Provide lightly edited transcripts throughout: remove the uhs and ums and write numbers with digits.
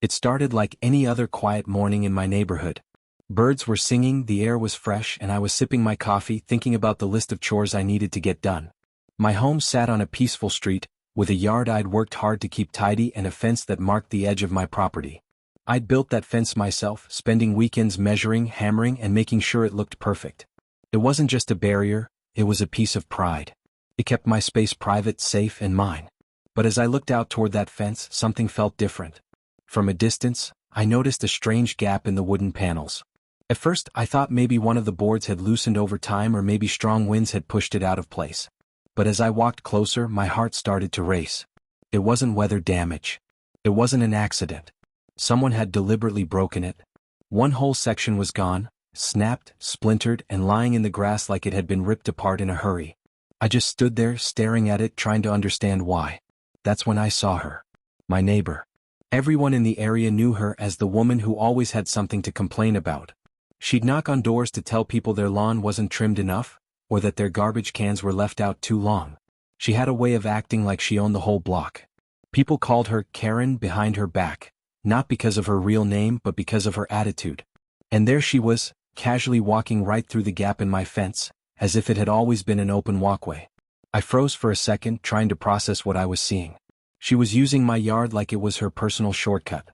It started like any other quiet morning in my neighborhood. Birds were singing, the air was fresh, and I was sipping my coffee thinking about the list of chores I needed to get done. My home sat on a peaceful street, with a yard I'd worked hard to keep tidy and a fence that marked the edge of my property. I'd built that fence myself, spending weekends measuring, hammering, and making sure it looked perfect. It wasn't just a barrier, it was a piece of pride. It kept my space private, safe, and mine. But as I looked out toward that fence, something felt different. From a distance, I noticed a strange gap in the wooden panels. At first, I thought maybe one of the boards had loosened over time or maybe strong winds had pushed it out of place. But as I walked closer, my heart started to race. It wasn't weather damage. It wasn't an accident. Someone had deliberately broken it. One whole section was gone, snapped, splintered, and lying in the grass like it had been ripped apart in a hurry. I just stood there, staring at it, trying to understand why. That's when I saw her. My neighbor. Everyone in the area knew her as the woman who always had something to complain about. She'd knock on doors to tell people their lawn wasn't trimmed enough, or that their garbage cans were left out too long. She had a way of acting like she owned the whole block. People called her Karen behind her back, not because of her real name but because of her attitude. And there she was, casually walking right through the gap in my fence, as if it had always been an open walkway. I froze for a second, trying to process what I was seeing. She was using my yard like it was her personal shortcut.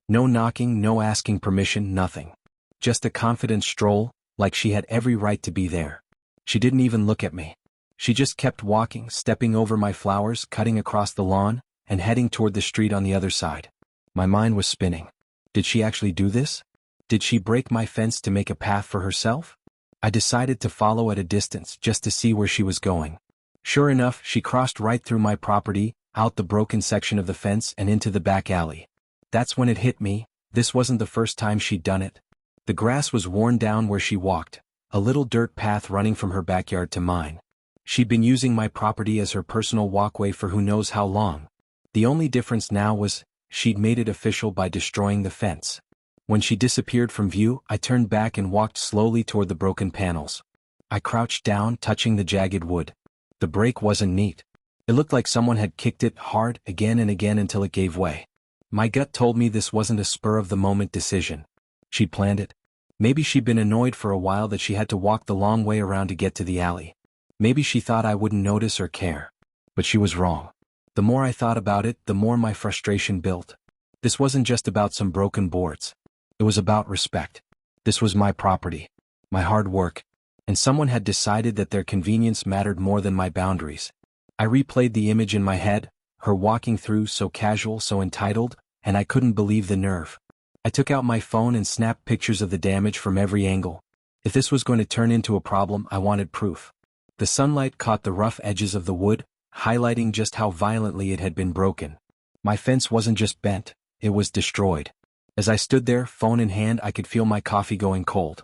No knocking, no asking permission, nothing. Just a confident stroll, like she had every right to be there. She didn't even look at me. She just kept walking, stepping over my flowers, cutting across the lawn, and heading toward the street on the other side. My mind was spinning. Did she actually do this? Did she break my fence to make a path for herself? I decided to follow at a distance just to see where she was going. Sure enough, she crossed right through my property, out the broken section of the fence and into the back alley. That's when it hit me, this wasn't the first time she'd done it. The grass was worn down where she walked, a little dirt path running from her backyard to mine. She'd been using my property as her personal walkway for who knows how long. The only difference now was, she'd made it official by destroying the fence. When she disappeared from view, I turned back and walked slowly toward the broken panels. I crouched down, touching the jagged wood. The break wasn't neat. It looked like someone had kicked it hard again and again until it gave way. My gut told me this wasn't a spur-of-the-moment decision. She'd planned it. Maybe she'd been annoyed for a while that she had to walk the long way around to get to the alley. Maybe she thought I wouldn't notice or care. But she was wrong. The more I thought about it, the more my frustration built. This wasn't just about some broken boards. It was about respect. This was my property, my hard work, and someone had decided that their convenience mattered more than my boundaries. I replayed the image in my head, her walking through so casual, so entitled, and I couldn't believe the nerve. I took out my phone and snapped pictures of the damage from every angle. If this was going to turn into a problem, I wanted proof. The sunlight caught the rough edges of the wood, highlighting just how violently it had been broken. My fence wasn't just bent, it was destroyed. As I stood there, phone in hand, I could feel my coffee going cold.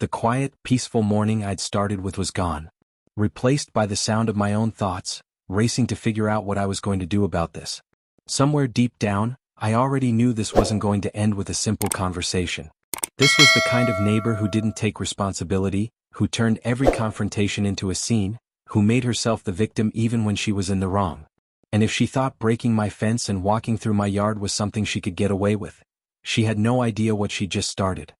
The quiet, peaceful morning I'd started with was gone. Replaced by the sound of my own thoughts, racing to figure out what I was going to do about this. Somewhere deep down, I already knew this wasn't going to end with a simple conversation. This was the kind of neighbor who didn't take responsibility, who turned every confrontation into a scene, who made herself the victim even when she was in the wrong. And if she thought breaking my fence and walking through my yard was something she could get away with, she had no idea what she just started.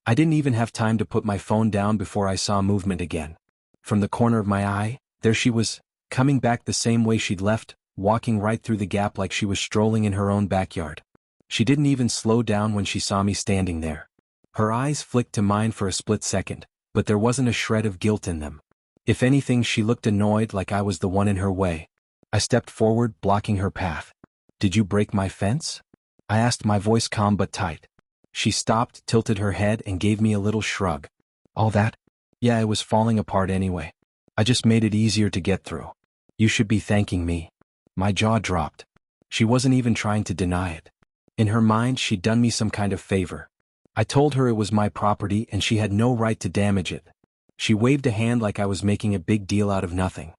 I didn't even have time to put my phone down before I saw movement again. From the corner of my eye, there she was, coming back the same way she'd left, walking right through the gap like she was strolling in her own backyard. She didn't even slow down when she saw me standing there. Her eyes flicked to mine for a split second, but there wasn't a shred of guilt in them. If anything, she looked annoyed, like I was the one in her way. I stepped forward, blocking her path. "Did you break my fence?" I asked, my voice calm but tight. She stopped, tilted her head, and gave me a little shrug. "All that? Yeah, it was falling apart anyway. I just made it easier to get through. You should be thanking me." My jaw dropped. She wasn't even trying to deny it. In her mind, she'd done me some kind of favor. I told her it was my property and she had no right to damage it. She waved a hand like I was making a big deal out of nothing.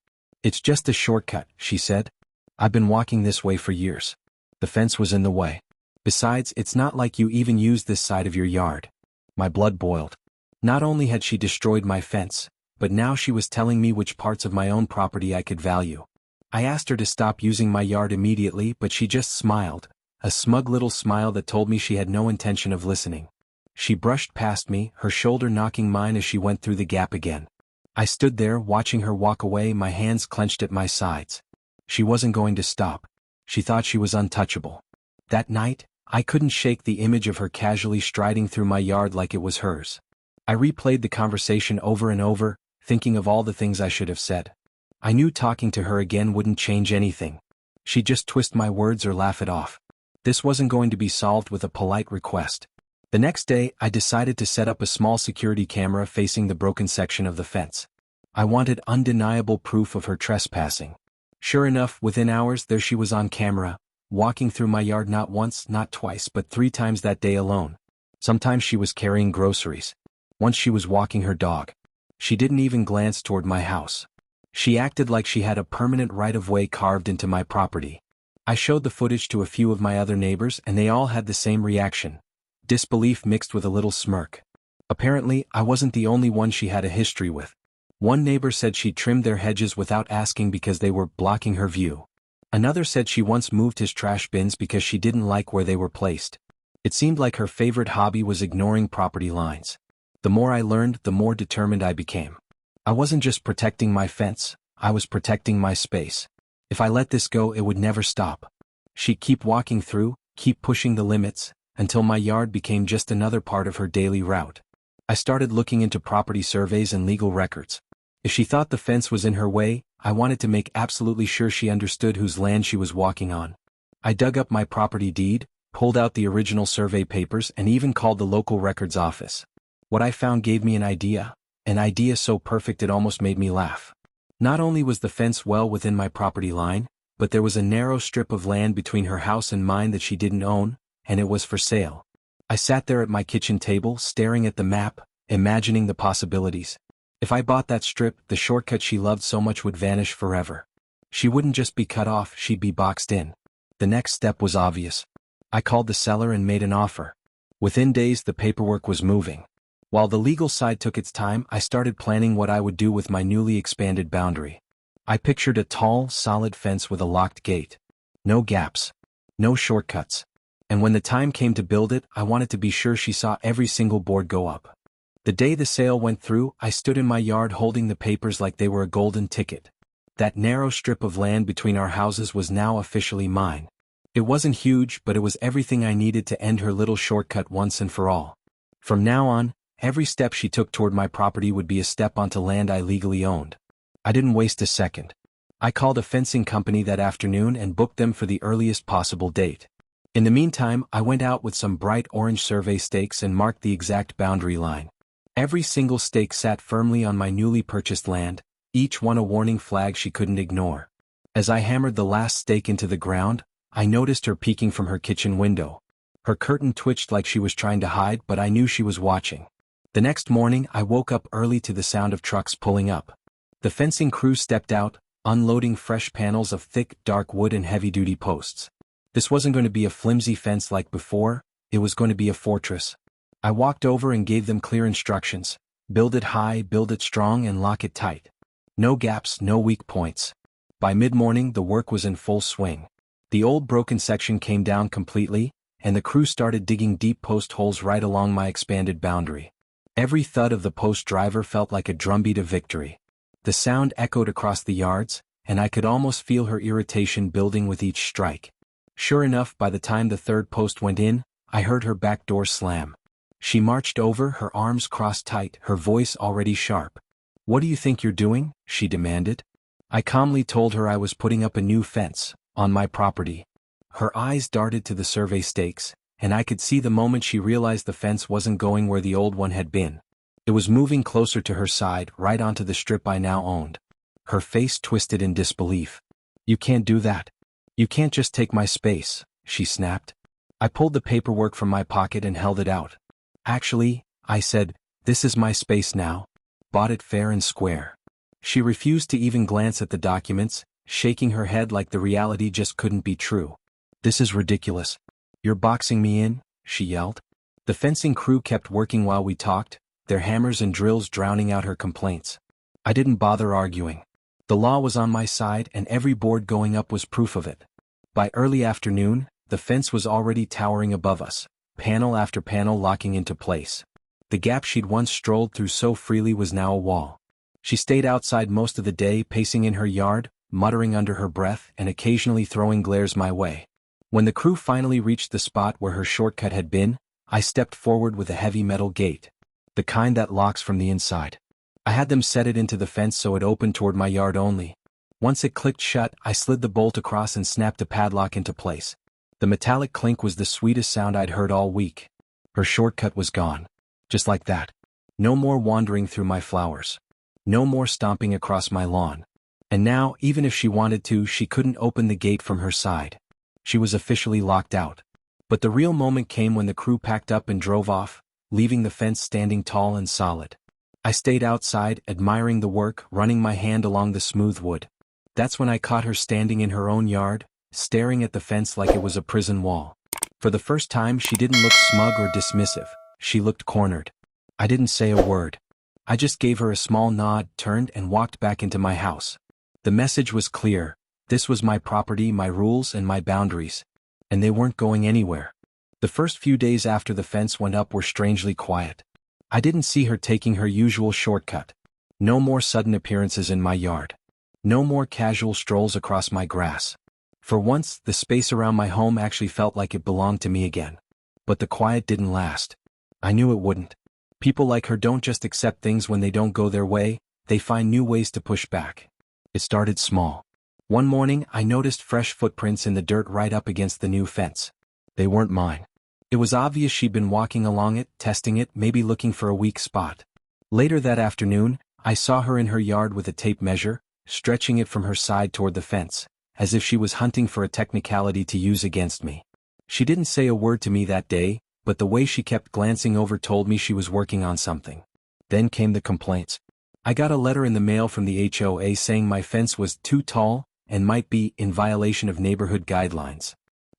"It's just a shortcut," she said. "I've been walking this way for years. The fence was in the way. Besides, it's not like you even use this side of your yard." My blood boiled. Not only had she destroyed my fence, but now she was telling me which parts of my own property I could value. I asked her to stop using my yard immediately, but she just smiled, a smug little smile that told me she had no intention of listening. She brushed past me, her shoulder knocking mine as she went through the gap again. I stood there watching her walk away, my hands clenched at my sides. She wasn't going to stop. She thought she was untouchable. That night, I couldn't shake the image of her casually striding through my yard like it was hers. I replayed the conversation over and over, thinking of all the things I should have said. I knew talking to her again wouldn't change anything. She'd just twist my words or laugh it off. This wasn't going to be solved with a polite request. The next day, I decided to set up a small security camera facing the broken section of the fence. I wanted undeniable proof of her trespassing. Sure enough, within hours there she was on camera, walking through my yard not once, not twice, but 3 times that day alone. Sometimes she was carrying groceries. Once she was walking her dog. She didn't even glance toward my house. She acted like she had a permanent right-of-way carved into my property. I showed the footage to a few of my other neighbors and they all had the same reaction. Disbelief mixed with a little smirk. Apparently, I wasn't the only one she had a history with. One neighbor said she trimmed their hedges without asking because they were blocking her view. Another said she once moved his trash bins because she didn't like where they were placed. It seemed like her favorite hobby was ignoring property lines. The more I learned, the more determined I became. I wasn't just protecting my fence, I was protecting my space. If I let this go, it would never stop. She'd keep walking through, keep pushing the limits, until my yard became just another part of her daily route. I started looking into property surveys and legal records. If she thought the fence was in her way, I wanted to make absolutely sure she understood whose land she was walking on. I dug up my property deed, pulled out the original survey papers, and even called the local records office. What I found gave me an idea so perfect it almost made me laugh. Not only was the fence well within my property line, but there was a narrow strip of land between her house and mine that she didn't own, and it was for sale. I sat there at my kitchen table, staring at the map, imagining the possibilities. If I bought that strip, the shortcut she loved so much would vanish forever. She wouldn't just be cut off, she'd be boxed in. The next step was obvious. I called the seller and made an offer. Within days, the paperwork was moving. While the legal side took its time, I started planning what I would do with my newly expanded boundary. I pictured a tall, solid fence with a locked gate. No gaps. No shortcuts. And when the time came to build it, I wanted to be sure she saw every single board go up. The day the sale went through, I stood in my yard holding the papers like they were a golden ticket. That narrow strip of land between our houses was now officially mine. It wasn't huge, but it was everything I needed to end her little shortcut once and for all. From now on, every step she took toward my property would be a step onto land I legally owned. I didn't waste a second. I called a fencing company that afternoon and booked them for the earliest possible date. In the meantime, I went out with some bright orange survey stakes and marked the exact boundary line. Every single stake sat firmly on my newly purchased land, each one a warning flag she couldn't ignore. As I hammered the last stake into the ground, I noticed her peeking from her kitchen window. Her curtain twitched like she was trying to hide, but I knew she was watching. The next morning, I woke up early to the sound of trucks pulling up. The fencing crew stepped out, unloading fresh panels of thick, dark wood and heavy-duty posts. This wasn't going to be a flimsy fence like before, it was going to be a fortress. I walked over and gave them clear instructions. Build it high, build it strong, and lock it tight. No gaps, no weak points. By mid-morning, the work was in full swing. The old broken section came down completely, and the crew started digging deep post holes right along my expanded boundary. Every thud of the post driver felt like a drumbeat of victory. The sound echoed across the yards, and I could almost feel her irritation building with each strike. Sure enough, by the time the third post went in, I heard her back door slam. She marched over, her arms crossed tight, her voice already sharp. "What do you think you're doing?" she demanded. I calmly told her I was putting up a new fence, on my property. Her eyes darted to the survey stakes, and I could see the moment she realized the fence wasn't going where the old one had been. It was moving closer to her side, right onto the strip I now owned. Her face twisted in disbelief. "You can't do that. You can't just take my space," she snapped. I pulled the paperwork from my pocket and held it out. "Actually," I said, "this is my space now. Bought it fair and square." She refused to even glance at the documents, shaking her head like the reality just couldn't be true. "This is ridiculous. You're boxing me in," she yelled. The fencing crew kept working while we talked, their hammers and drills drowning out her complaints. I didn't bother arguing. The law was on my side and every board going up was proof of it. By early afternoon, the fence was already towering above us, panel after panel locking into place. The gap she'd once strolled through so freely was now a wall. She stayed outside most of the day, pacing in her yard, muttering under her breath and occasionally throwing glares my way. When the crew finally reached the spot where her shortcut had been, I stepped forward with a heavy metal gate. The kind that locks from the inside. I had them set it into the fence so it opened toward my yard only. Once it clicked shut, I slid the bolt across and snapped a padlock into place. The metallic clink was the sweetest sound I'd heard all week. Her shortcut was gone. Just like that. No more wandering through my flowers. No more stomping across my lawn. And now, even if she wanted to, she couldn't open the gate from her side. She was officially locked out. But the real moment came when the crew packed up and drove off, leaving the fence standing tall and solid. I stayed outside, admiring the work, running my hand along the smooth wood. That's when I caught her standing in her own yard, staring at the fence like it was a prison wall. For the first time, she didn't look smug or dismissive. She looked cornered. I didn't say a word. I just gave her a small nod, turned and walked back into my house. The message was clear. This was my property, my rules and my boundaries. And they weren't going anywhere. The first few days after the fence went up were strangely quiet. I didn't see her taking her usual shortcut. No more sudden appearances in my yard. No more casual strolls across my grass. For once, the space around my home actually felt like it belonged to me again. But the quiet didn't last. I knew it wouldn't. People like her don't just accept things when they don't go their way, they find new ways to push back. It started small. One morning, I noticed fresh footprints in the dirt right up against the new fence. They weren't mine. It was obvious she'd been walking along it, testing it, maybe looking for a weak spot. Later that afternoon, I saw her in her yard with a tape measure, stretching it from her side toward the fence, as if she was hunting for a technicality to use against me. She didn't say a word to me that day, but the way she kept glancing over told me she was working on something. Then came the complaints. I got a letter in the mail from the HOA saying my fence was too tall and might be in violation of neighborhood guidelines.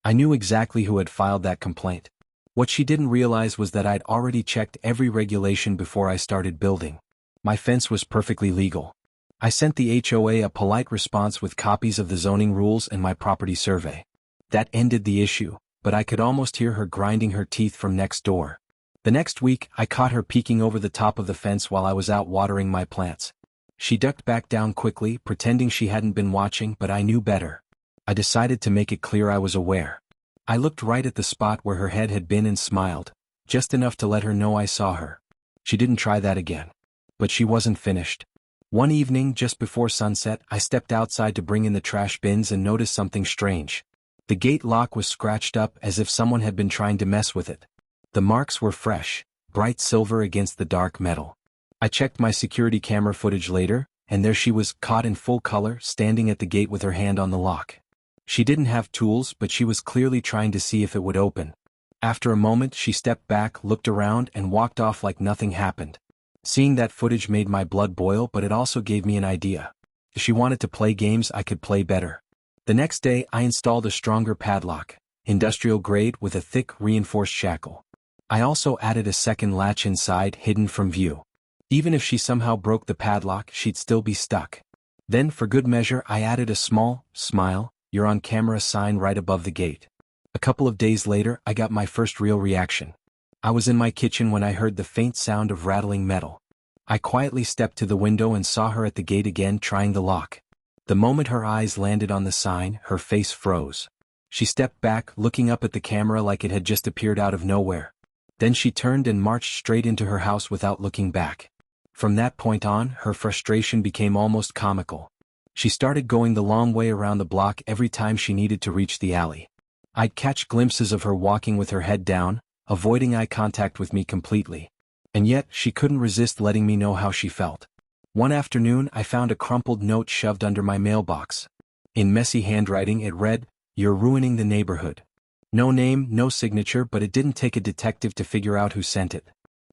I knew exactly who had filed that complaint. What she didn't realize was that I'd already checked every regulation before I started building. My fence was perfectly legal. I sent the HOA a polite response with copies of the zoning rules and my property survey. That ended the issue, but I could almost hear her grinding her teeth from next door. The next week, I caught her peeking over the top of the fence while I was out watering my plants. She ducked back down quickly, pretending she hadn't been watching, but I knew better. I decided to make it clear I was aware. I looked right at the spot where her head had been and smiled, just enough to let her know I saw her. She didn't try that again. But she wasn't finished. One evening, just before sunset, I stepped outside to bring in the trash bins and noticed something strange. The gate lock was scratched up as if someone had been trying to mess with it. The marks were fresh, bright silver against the dark metal. I checked my security camera footage later, and there she was, caught in full color, standing at the gate with her hand on the lock. She didn't have tools, but she was clearly trying to see if it would open. After a moment, she stepped back, looked around, and walked off like nothing happened. Seeing that footage made my blood boil, but it also gave me an idea. If she wanted to play games, I could play better. The next day, I installed a stronger padlock, industrial grade with a thick, reinforced shackle. I also added a second latch inside, hidden from view. Even if she somehow broke the padlock, she'd still be stuck. Then, for good measure, I added a small, smile, you're on camera sign right above the gate. A couple of days later, I got my first real reaction. I was in my kitchen when I heard the faint sound of rattling metal. I quietly stepped to the window and saw her at the gate again, trying the lock. The moment her eyes landed on the sign, her face froze. She stepped back, looking up at the camera like it had just appeared out of nowhere. Then she turned and marched straight into her house without looking back. From that point on, her frustration became almost comical. She started going the long way around the block every time she needed to reach the alley. I'd catch glimpses of her walking with her head down, avoiding eye contact with me completely. And yet, she couldn't resist letting me know how she felt. One afternoon, I found a crumpled note shoved under my mailbox. In messy handwriting, it read, "You're ruining the neighborhood." No name, no signature, but it didn't take a detective to figure out who sent it.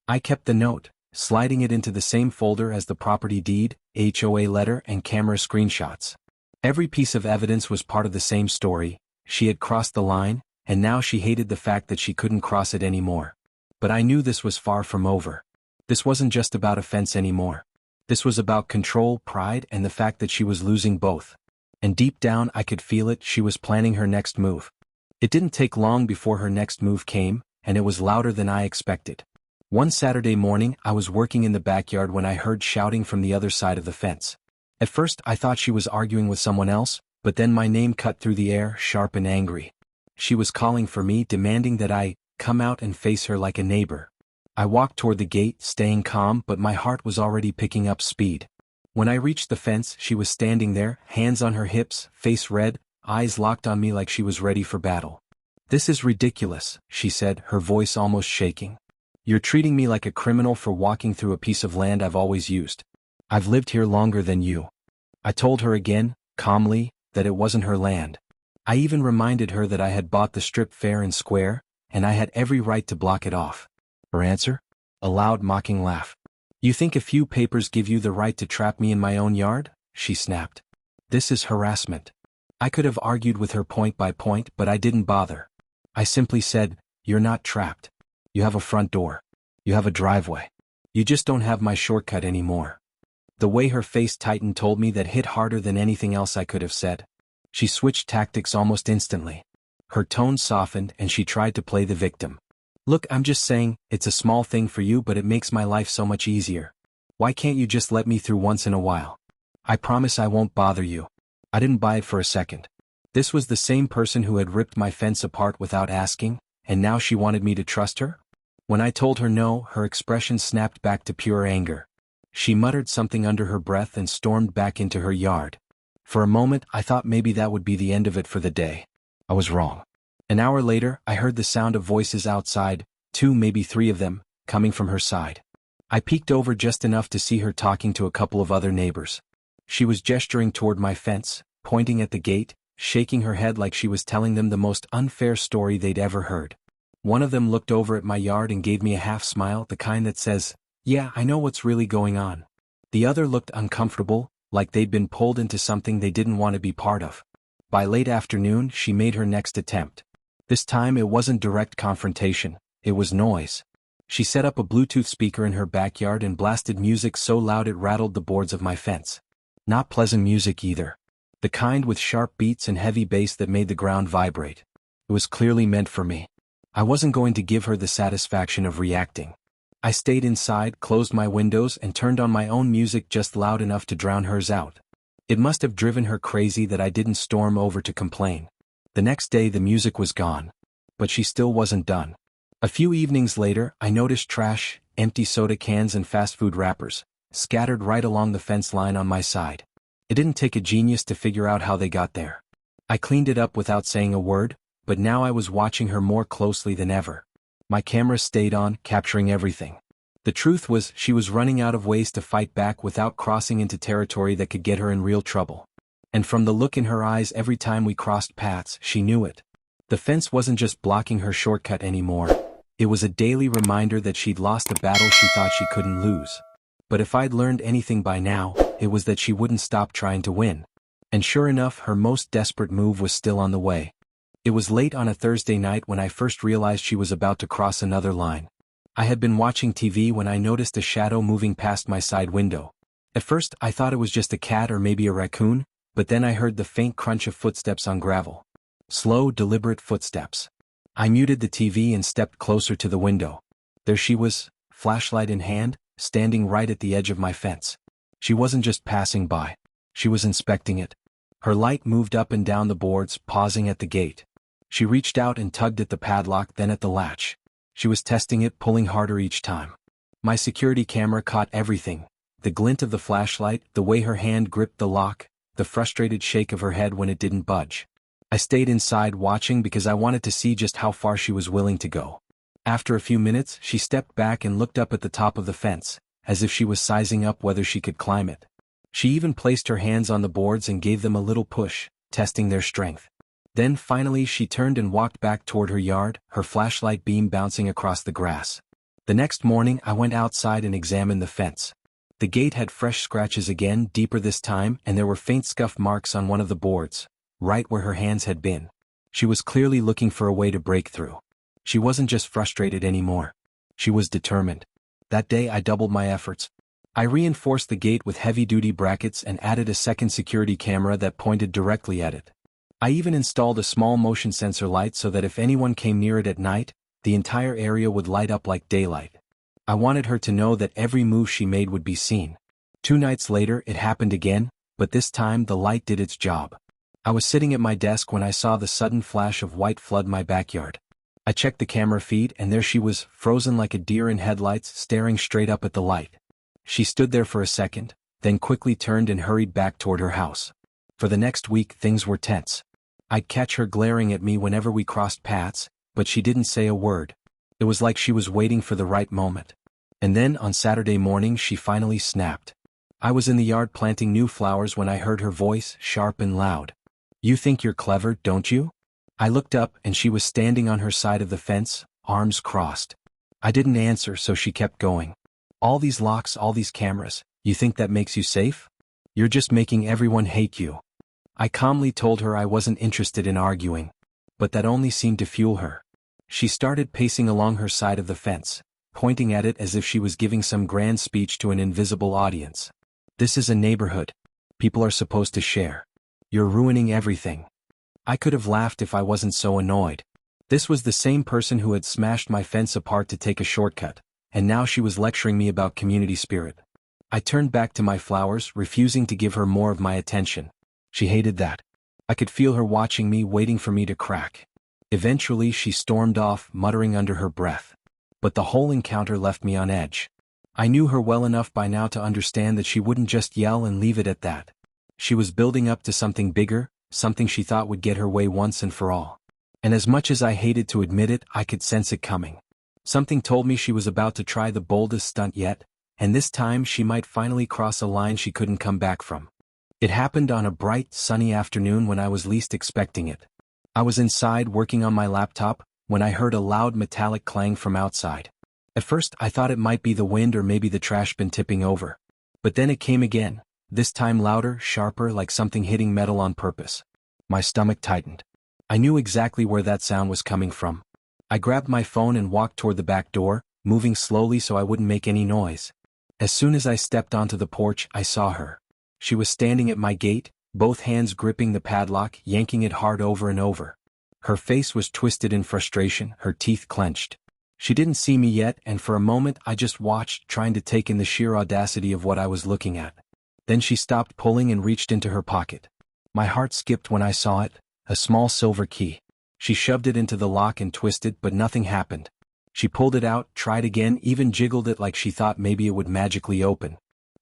I kept the note, sliding it into the same folder as the property deed, HOA letter, and camera screenshots. Every piece of evidence was part of the same story. She had crossed the line, and now she hated the fact that she couldn't cross it anymore. But I knew this was far from over. This wasn't just about a fence anymore. This was about control, pride, and the fact that she was losing both. And deep down I could feel it, she was planning her next move. It didn't take long before her next move came, and it was louder than I expected. One Saturday morning I was working in the backyard when I heard shouting from the other side of the fence. At first I thought she was arguing with someone else, but then my name cut through the air, sharp and angry. She was calling for me, demanding that I come out and face her like a neighbor. I walked toward the gate, staying calm, but my heart was already picking up speed. When I reached the fence, she was standing there, hands on her hips, face red, eyes locked on me like she was ready for battle. "This is ridiculous," she said, her voice almost shaking. "You're treating me like a criminal for walking through a piece of land I've always used. I've lived here longer than you." I told her again, calmly, that it wasn't her land. I even reminded her that I had bought the strip fair and square, and I had every right to block it off. Her answer? A loud mocking laugh. "You think a few papers give you the right to trap me in my own yard?" she snapped. "This is harassment." I could have argued with her point by point, but I didn't bother. I simply said, "You're not trapped. You have a front door. You have a driveway. You just don't have my shortcut anymore." The way her face tightened told me that hit harder than anything else I could have said. She switched tactics almost instantly. Her tone softened and she tried to play the victim. "Look, I'm just saying, it's a small thing for you, but it makes my life so much easier. Why can't you just let me through once in a while? I promise I won't bother you." I didn't buy it for a second. This was the same person who had ripped my fence apart without asking, and now she wanted me to trust her? When I told her no, her expression snapped back to pure anger. She muttered something under her breath and stormed back into her yard. For a moment I thought maybe that would be the end of it for the day. I was wrong. An hour later I heard the sound of voices outside, 2, maybe 3 of them, coming from her side. I peeked over just enough to see her talking to a couple of other neighbors. She was gesturing toward my fence, pointing at the gate, shaking her head like she was telling them the most unfair story they'd ever heard. One of them looked over at my yard and gave me a half smile, the kind that says, "Yeah, I know what's really going on." The other looked uncomfortable, like they'd been pulled into something they didn't want to be part of. By late afternoon she made her next attempt. This time it wasn't direct confrontation, it was noise. She set up a Bluetooth speaker in her backyard and blasted music so loud it rattled the boards of my fence. Not pleasant music either. The kind with sharp beats and heavy bass that made the ground vibrate. It was clearly meant for me. I wasn't going to give her the satisfaction of reacting. I stayed inside, closed my windows, and turned on my own music just loud enough to drown hers out. It must have driven her crazy that I didn't storm over to complain. The next day the music was gone. But she still wasn't done. A few evenings later I noticed trash, empty soda cans and fast food wrappers, scattered right along the fence line on my side. It didn't take a genius to figure out how they got there. I cleaned it up without saying a word, but now I was watching her more closely than ever. My camera stayed on, capturing everything. The truth was, she was running out of ways to fight back without crossing into territory that could get her in real trouble. And from the look in her eyes every time we crossed paths, she knew it. The fence wasn't just blocking her shortcut anymore. It was a daily reminder that she'd lost a battle she thought she couldn't lose. But if I'd learned anything by now, it was that she wouldn't stop trying to win. And sure enough, her most desperate move was still on the way. It was late on a Thursday night when I first realized she was about to cross another line. I had been watching TV when I noticed a shadow moving past my side window. At first I thought it was just a cat or maybe a raccoon, but then I heard the faint crunch of footsteps on gravel. Slow, deliberate footsteps. I muted the TV and stepped closer to the window. There she was, flashlight in hand, standing right at the edge of my fence. She wasn't just passing by. She was inspecting it. Her light moved up and down the boards, pausing at the gate. She reached out and tugged at the padlock, then at the latch. She was testing it, pulling harder each time. My security camera caught everything. The glint of the flashlight, the way her hand gripped the lock, the frustrated shake of her head when it didn't budge. I stayed inside watching because I wanted to see just how far she was willing to go. After a few minutes, she stepped back and looked up at the top of the fence, as if she was sizing up whether she could climb it. She even placed her hands on the boards and gave them a little push, testing their strength. Then finally she turned and walked back toward her yard, her flashlight beam bouncing across the grass. The next morning I went outside and examined the fence. The gate had fresh scratches again, deeper this time, and there were faint scuff marks on one of the boards, right where her hands had been. She was clearly looking for a way to break through. She wasn't just frustrated anymore. She was determined. That day I doubled my efforts. I reinforced the gate with heavy-duty brackets and added a second security camera that pointed directly at it. I even installed a small motion sensor light so that if anyone came near it at night, the entire area would light up like daylight. I wanted her to know that every move she made would be seen. 2 nights later it happened again, but this time the light did its job. I was sitting at my desk when I saw the sudden flash of white flood my backyard. I checked the camera feed and there she was, frozen like a deer in headlights, staring straight up at the light. She stood there for a second, then quickly turned and hurried back toward her house. For the next week things were tense. I'd catch her glaring at me whenever we crossed paths, but she didn't say a word. It was like she was waiting for the right moment. And then on Saturday morning she finally snapped. I was in the yard planting new flowers when I heard her voice, sharp and loud. "You think you're clever, don't you?" I looked up and she was standing on her side of the fence, arms crossed. I didn't answer so she kept going. "All these locks, all these cameras, you think that makes you safe? You're just making everyone hate you." I calmly told her I wasn't interested in arguing. But that only seemed to fuel her. She started pacing along her side of the fence, pointing at it as if she was giving some grand speech to an invisible audience. "This is a neighborhood. People are supposed to share. You're ruining everything." I could have laughed if I wasn't so annoyed. This was the same person who had smashed my fence apart to take a shortcut, and now she was lecturing me about community spirit. I turned back to my flowers, refusing to give her more of my attention. She hated that. I could feel her watching me, waiting for me to crack. Eventually she stormed off, muttering under her breath. But the whole encounter left me on edge. I knew her well enough by now to understand that she wouldn't just yell and leave it at that. She was building up to something bigger, something she thought would get her way once and for all. And as much as I hated to admit it, I could sense it coming. Something told me she was about to try the boldest stunt yet, and this time she might finally cross a line she couldn't come back from. It happened on a bright, sunny afternoon when I was least expecting it. I was inside working on my laptop when I heard a loud metallic clang from outside. At first I thought it might be the wind or maybe the trash bin tipping over. But then it came again, this time louder, sharper, like something hitting metal on purpose. My stomach tightened. I knew exactly where that sound was coming from. I grabbed my phone and walked toward the back door, moving slowly so I wouldn't make any noise. As soon as I stepped onto the porch, I saw her. She was standing at my gate, both hands gripping the padlock, yanking it hard over and over. Her face was twisted in frustration, her teeth clenched. She didn't see me yet, and for a moment I just watched, trying to take in the sheer audacity of what I was looking at. Then she stopped pulling and reached into her pocket. My heart skipped when I saw it, a small silver key. She shoved it into the lock and twisted, but nothing happened. She pulled it out, tried again, even jiggled it like she thought maybe it would magically open.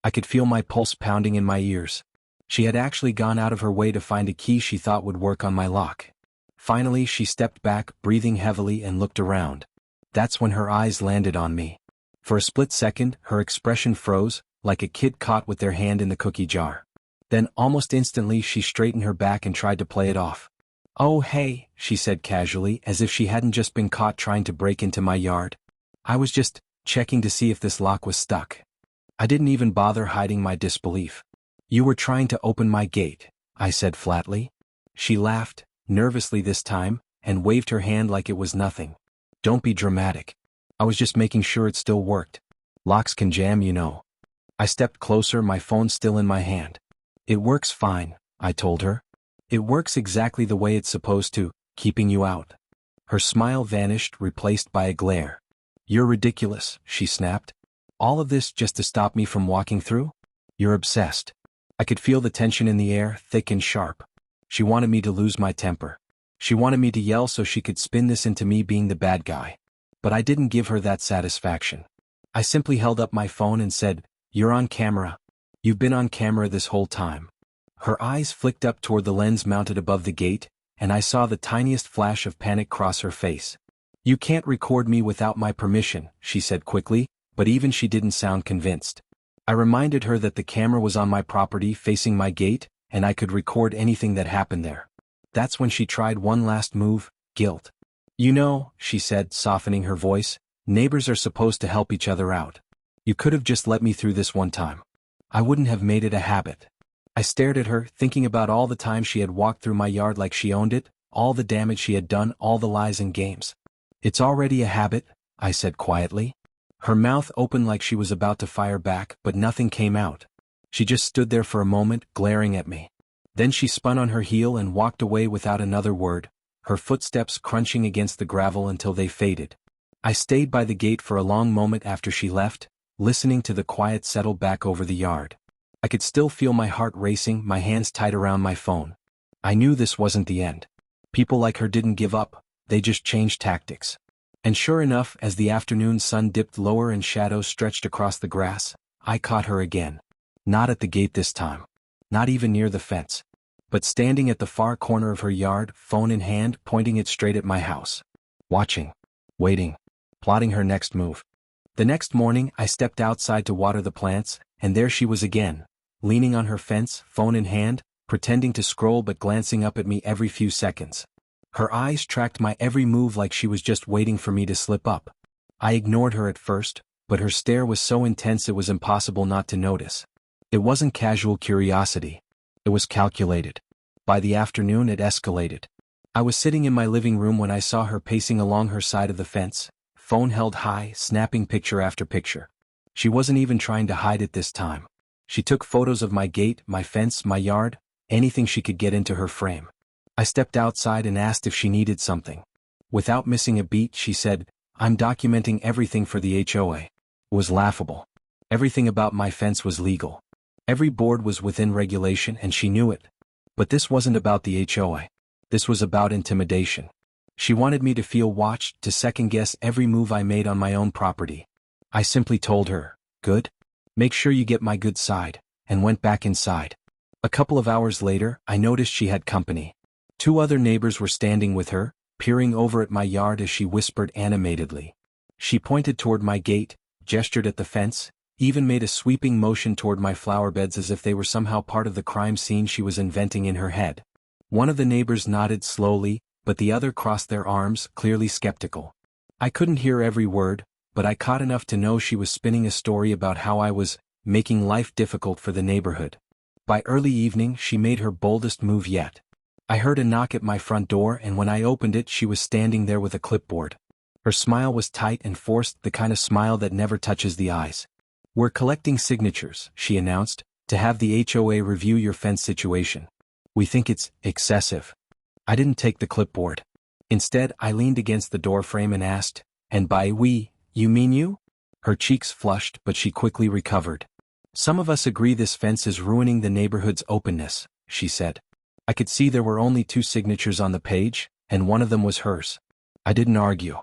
I could feel my pulse pounding in my ears. She had actually gone out of her way to find a key she thought would work on my lock. Finally she stepped back, breathing heavily, and looked around. That's when her eyes landed on me. For a split second, her expression froze, like a kid caught with their hand in the cookie jar. Then, almost instantly, she straightened her back and tried to play it off. "Oh hey," she said casually, as if she hadn't just been caught trying to break into my yard. "I was just checking to see if this lock was stuck." I didn't even bother hiding my disbelief. "You were trying to open my gate," I said flatly. She laughed, nervously this time, and waved her hand like it was nothing. "Don't be dramatic. I was just making sure it still worked. Locks can jam, you know." I stepped closer, my phone still in my hand. "It works fine," I told her. "It works exactly the way it's supposed to, keeping you out." Her smile vanished, replaced by a glare. "You're ridiculous," she snapped. "All of this just to stop me from walking through? You're obsessed." I could feel the tension in the air, thick and sharp. She wanted me to lose my temper. She wanted me to yell so she could spin this into me being the bad guy. But I didn't give her that satisfaction. I simply held up my phone and said, "You're on camera. You've been on camera this whole time." Her eyes flicked up toward the lens mounted above the gate, and I saw the tiniest flash of panic cross her face. "You can't record me without my permission," she said quickly, but even she didn't sound convinced. I reminded her that the camera was on my property facing my gate, and I could record anything that happened there. That's when she tried one last move, guilt. "You know," she said, softening her voice, "neighbors are supposed to help each other out. You could have just let me through this one time. I wouldn't have made it a habit." I stared at her, thinking about all the times she had walked through my yard like she owned it, all the damage she had done, all the lies and games. "It's already a habit," I said quietly. Her mouth opened like she was about to fire back, but nothing came out. She just stood there for a moment, glaring at me. Then she spun on her heel and walked away without another word, her footsteps crunching against the gravel until they faded. I stayed by the gate for a long moment after she left, listening to the quiet settle back over the yard. I could still feel my heart racing, my hands tight around my phone. I knew this wasn't the end. People like her didn't give up, they just changed tactics. And sure enough, as the afternoon sun dipped lower and shadows stretched across the grass, I caught her again. Not at the gate this time. Not even near the fence. But standing at the far corner of her yard, phone in hand, pointing it straight at my house. Watching. Waiting. Plotting her next move. The next morning, I stepped outside to water the plants, and there she was again, leaning on her fence, phone in hand, pretending to scroll but glancing up at me every few seconds. Her eyes tracked my every move like she was just waiting for me to slip up. I ignored her at first, but her stare was so intense it was impossible not to notice. It wasn't casual curiosity. It was calculated. By the afternoon it escalated. I was sitting in my living room when I saw her pacing along her side of the fence, phone held high, snapping picture after picture. She wasn't even trying to hide it this time. She took photos of my gate, my fence, my yard, anything she could get into her frame. I stepped outside and asked if she needed something. Without missing a beat, she said, "I'm documenting everything for the HOA." It was laughable. Everything about my fence was legal. Every board was within regulation and she knew it. But this wasn't about the HOA. This was about intimidation. She wanted me to feel watched, to second-guess every move I made on my own property. I simply told her, "Good? Make sure you get my good side," and went back inside. A couple of hours later, I noticed she had company. 2 other neighbors were standing with her, peering over at my yard as she whispered animatedly. She pointed toward my gate, gestured at the fence, even made a sweeping motion toward my flower beds as if they were somehow part of the crime scene she was inventing in her head. One of the neighbors nodded slowly, but the other crossed their arms, clearly skeptical. I couldn't hear every word, but I caught enough to know she was spinning a story about how I was making life difficult for the neighborhood. By early evening, she made her boldest move yet. I heard a knock at my front door, and when I opened it, she was standing there with a clipboard. Her smile was tight and forced, the kind of smile that never touches the eyes. "We're collecting signatures," she announced, "to have the HOA review your fence situation. We think it's excessive." I didn't take the clipboard. Instead, I leaned against the doorframe and asked, "And by we, you mean you?" Her cheeks flushed, but she quickly recovered. "Some of us agree this fence is ruining the neighborhood's openness," she said. I could see there were only 2 signatures on the page, and one of them was hers. I didn't argue.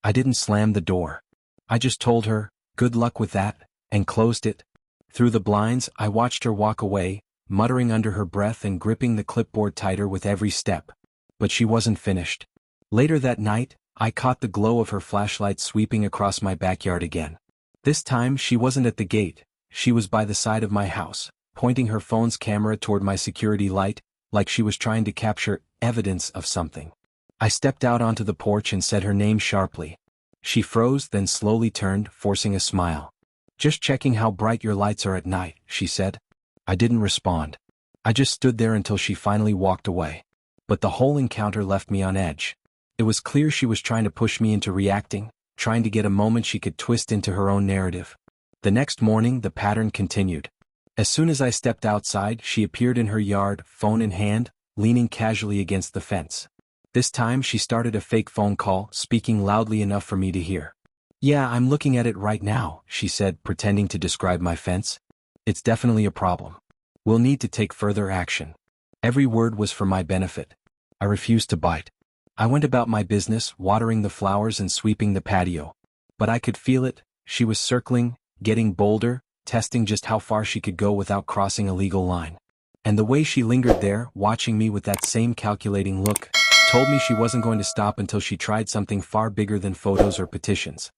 I didn't slam the door. I just told her, "Good luck with that," and closed it. Through the blinds, I watched her walk away, muttering under her breath and gripping the clipboard tighter with every step. But she wasn't finished. Later that night, I caught the glow of her flashlight sweeping across my backyard again. This time she wasn't at the gate, she was by the side of my house, pointing her phone's camera toward my security light, like she was trying to capture evidence of something. I stepped out onto the porch and said her name sharply. She froze, then slowly turned, forcing a smile. "Just checking how bright your lights are at night," she said. I didn't respond. I just stood there until she finally walked away. But the whole encounter left me on edge. It was clear she was trying to push me into reacting, trying to get a moment she could twist into her own narrative. The next morning, the pattern continued. As soon as I stepped outside, she appeared in her yard, phone in hand, leaning casually against the fence. This time she started a fake phone call, speaking loudly enough for me to hear. "Yeah, I'm looking at it right now," she said, pretending to describe my fence. "It's definitely a problem. We'll need to take further action." Every word was for my benefit. I refused to bite. I went about my business, watering the flowers and sweeping the patio. But I could feel it. She was circling, getting bolder, testing just how far she could go without crossing a legal line. And the way she lingered there, watching me with that same calculating look, told me she wasn't going to stop until she tried something far bigger than photos or petitions.